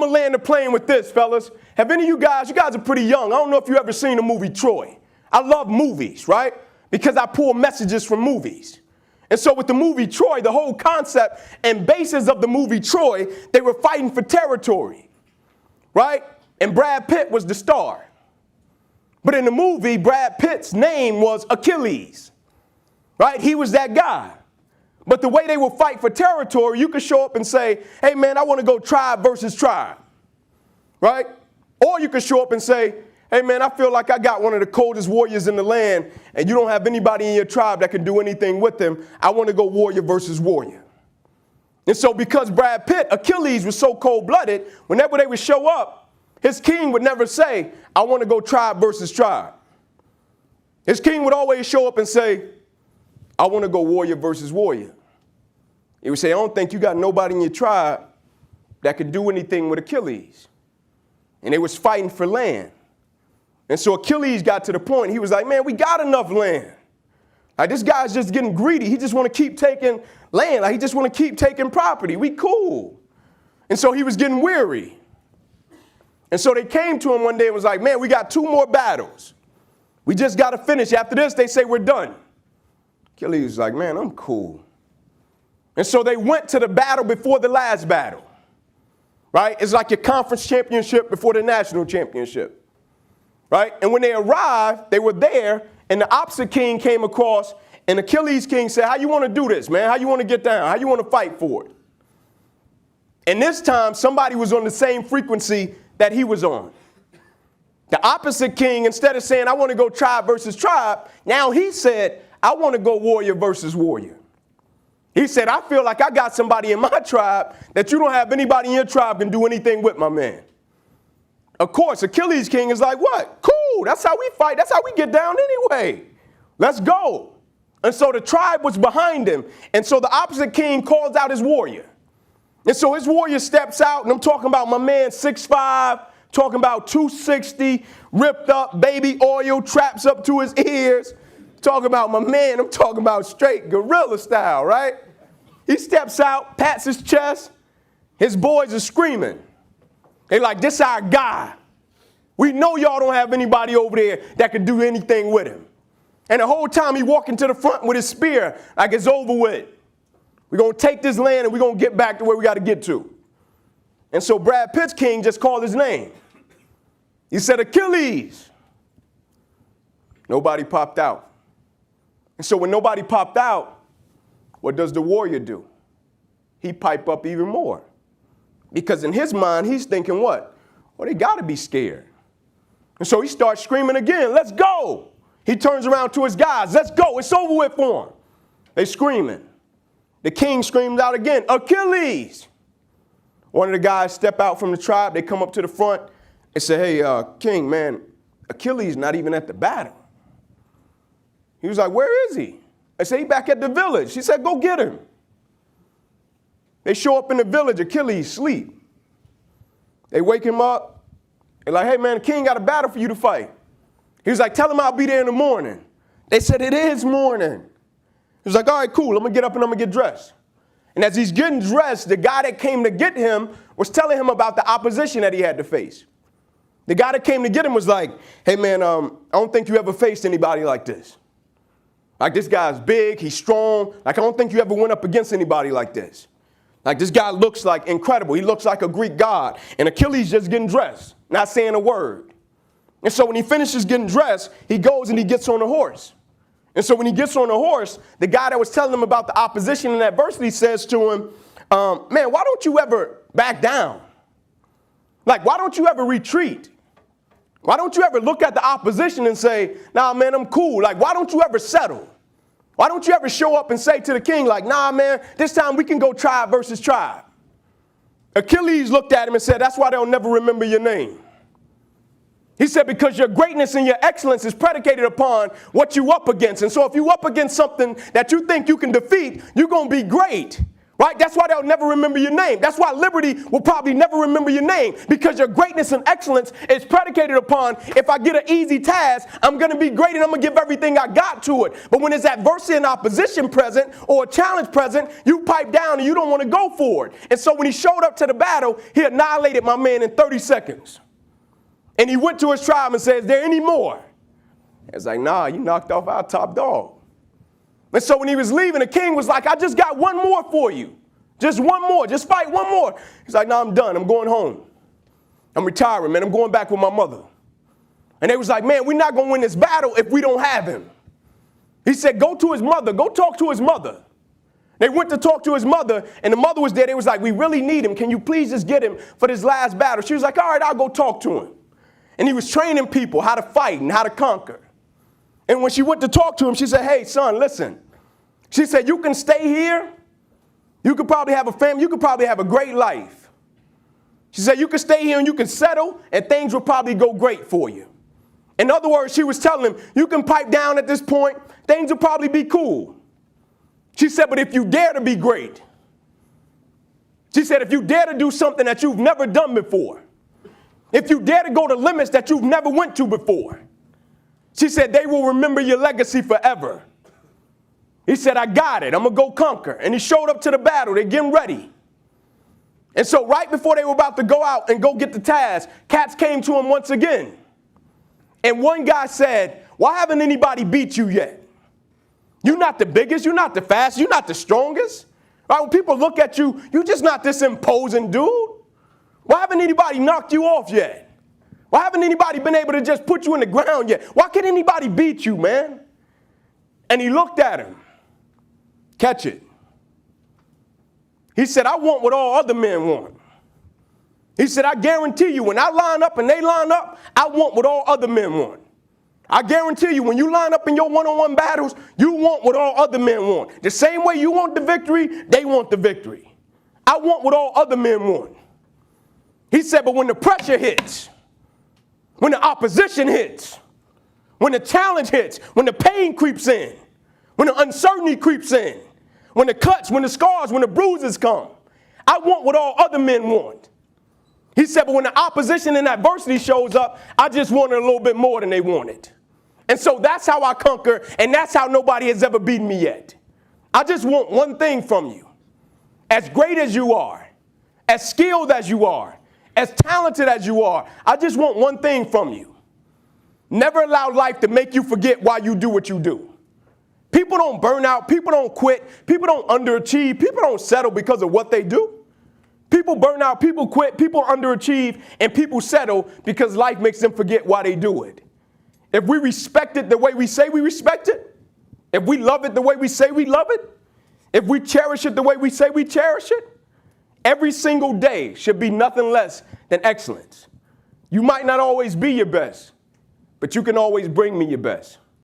I'm going to land the plane with this, fellas. Have any of you guys are pretty young. I don't know if you ever seen the movie Troy. I love movies, right? Because I pull messages from movies. And so with the movie Troy, the whole concept and basis of the movie Troy, they were fighting for territory, right? And Brad Pitt was the star. But in the movie, Brad Pitt's name was Achilles, right? He was that guy. But the way they would fight for territory, you could show up and say, hey, man, I want to go tribe versus tribe, right? Or you could show up and say, hey, man, I feel like I got one of the coldest warriors in the land, and you don't have anybody in your tribe that can do anything with him. I want to go warrior versus warrior. And so because Brad Pitt, Achilles, was so cold-blooded, whenever they would show up, his king would never say, I want to go tribe versus tribe. His king would always show up and say, I want to go warrior versus warrior. He would say, I don't think you got nobody in your tribe that could do anything with Achilles. And they was fighting for land. And so Achilles got to the point, he was like, man, we got enough land. Like, this guy's just getting greedy. He just want to keep taking land. Like, he just want to keep taking property. We cool. And so he was getting weary. And so they came to him one day and was like, man, we got 2 more battles. We just got to finish. After this, they say we're done. Achilles was like, man, I'm cool. And so they went to the battle before the last battle, right? It's like your conference championship before the national championship, right? And when they arrived, they were there, and the opposite king came across, and Achilles' king said, how you want to do this, man? How you want to get down? How you want to fight for it? And this time, somebody was on the same frequency that he was on. The opposite king, instead of saying, I want to go tribe versus tribe, now he said, I want to go warrior versus warrior. He said, I feel like I got somebody in my tribe that you don't have anybody in your tribe can do anything with, my man. Of course, Achilles' king is like, what? Cool, that's how we fight. That's how we get down anyway. Let's go. And so the tribe was behind him. And so the opposite king calls out his warrior. And so his warrior steps out, and I'm talking about my man 6'5", talking about 260, ripped up, baby oil, traps up to his ears. Talking about my man, I'm talking about straight gorilla style, right? He steps out, pats his chest. His boys are screaming. They like, this our guy. We know y'all don't have anybody over there that can do anything with him. And the whole time he walking to the front with his spear like it's over with. We're going to take this land and we're going to get back to where we got to get to. And so Brad Pitt's king just called his name. He said, Achilles. Nobody popped out. And so when nobody popped out, what does the warrior do? He pipe up even more. Because in his mind, he's thinking what? Well, they got to be scared. And so he starts screaming again, let's go. He turns around to his guys, let's go. It's over with for him. They screaming. The king screams out again, Achilles. One of the guys step out from the tribe. They come up to the front and say, hey, king, man, Achilles not even at the battle. He was like, where is he? I said, he back at the village. He said, go get him. They show up in the village. Achilles sleep. They wake him up. They're like, hey, man, the king got a battle for you to fight. He was like, tell him I'll be there in the morning. They said, it is morning. He was like, all right, cool. I'm going to get up and I'm going to get dressed. And as he's getting dressed, the guy that came to get him was telling him about the opposition that he had to face. The guy that came to get him was like, hey, man, I don't think you ever faced anybody like this. Like, this guy's big, he's strong. Like, I don't think you ever went up against anybody like this. Like, this guy looks like incredible. He looks like a Greek god. And Achilles just getting dressed, not saying a word. And so when he finishes getting dressed, he goes and he gets on a horse. And so when he gets on a horse, the guy that was telling him about the opposition and adversity says to him, man, why don't you ever back down? Like, why don't you ever retreat? Why don't you ever look at the opposition and say, nah, man, I'm cool. Like, why don't you ever settle? Why don't you ever show up and say to the king, like, nah, man, this time we can go tribe versus tribe? Achilles looked at him and said, that's why they'll never remember your name. He said, because your greatness and your excellence is predicated upon what you up against. And so if you up against something that you think you can defeat, you're going to be great. Right? That's why they'll never remember your name. That's why Liberty will probably never remember your name, because your greatness and excellence is predicated upon, if I get an easy task, I'm going to be great and I'm going to give everything I got to it. But when there's adversity and opposition present or a challenge present, you pipe down and you don't want to go for it. And so when he showed up to the battle, he annihilated my man in 30 seconds. And he went to his tribe and said, is there any more? It's like, nah, you knocked off our top dog. And so when he was leaving, the king was like, I just got one more for you. Just one more. Just fight one more. He's like, no, I'm done. I'm going home. I'm retiring, man. I'm going back with my mother. And they was like, man, we're not going to win this battle if we don't have him. He said, go to his mother. Go talk to his mother. They went to talk to his mother, and the mother was there. They was like, we really need him. Can you please just get him for this last battle? She was like, all right, I'll go talk to him. And he was training people how to fight and how to conquer. And when she went to talk to him, she said, hey, son, listen. She said, you can stay here. You could probably have a family. You could probably have a great life. She said, you can stay here and you can settle, and things will probably go great for you. In other words, she was telling him, you can pipe down at this point. Things will probably be cool. She said, but if you dare to be great, she said, if you dare to do something that you've never done before, if you dare to go to limits that you've never went to before, she said, they will remember your legacy forever. He said, I got it. I'm going to go conquer. And he showed up to the battle. They're getting ready. And so right before they were about to go out and go get the task, cats came to him once again. And one guy said, why haven't anybody beat you yet? You're not the biggest. You're not the fastest. You're not the strongest. Right? When people look at you, you're just not this imposing dude. Why haven't anybody knocked you off yet? Why haven't anybody been able to just put you in the ground yet? Why can't anybody beat you, man? And he looked at him. Catch it. He said, I want what all other men want. He said, I guarantee you, when I line up and they line up, I want what all other men want. I guarantee you, when you line up in your one-on-one battles, you want what all other men want. The same way you want the victory, they want the victory. I want what all other men want. He said, but when the pressure hits, when the opposition hits, when the challenge hits, when the pain creeps in, when the uncertainty creeps in, when the cuts, when the scars, when the bruises come, I want what all other men want. He said, but when the opposition and adversity shows up, I just wanted a little bit more than they wanted. And so that's how I conquer, and that's how nobody has ever beaten me yet. I just want one thing from you. As great as you are, as skilled as you are, as talented as you are, I just want one thing from you. Never allow life to make you forget why you do what you do. People don't burn out. People don't quit. People don't underachieve. People don't settle because of what they do. People burn out. People quit. People underachieve. And people settle because life makes them forget why they do it. If we respect it the way we say we respect it, if we love it the way we say we love it, if we cherish it the way we say we cherish it, every single day should be nothing less than excellence. You might not always be your best, but you can always bring me your best.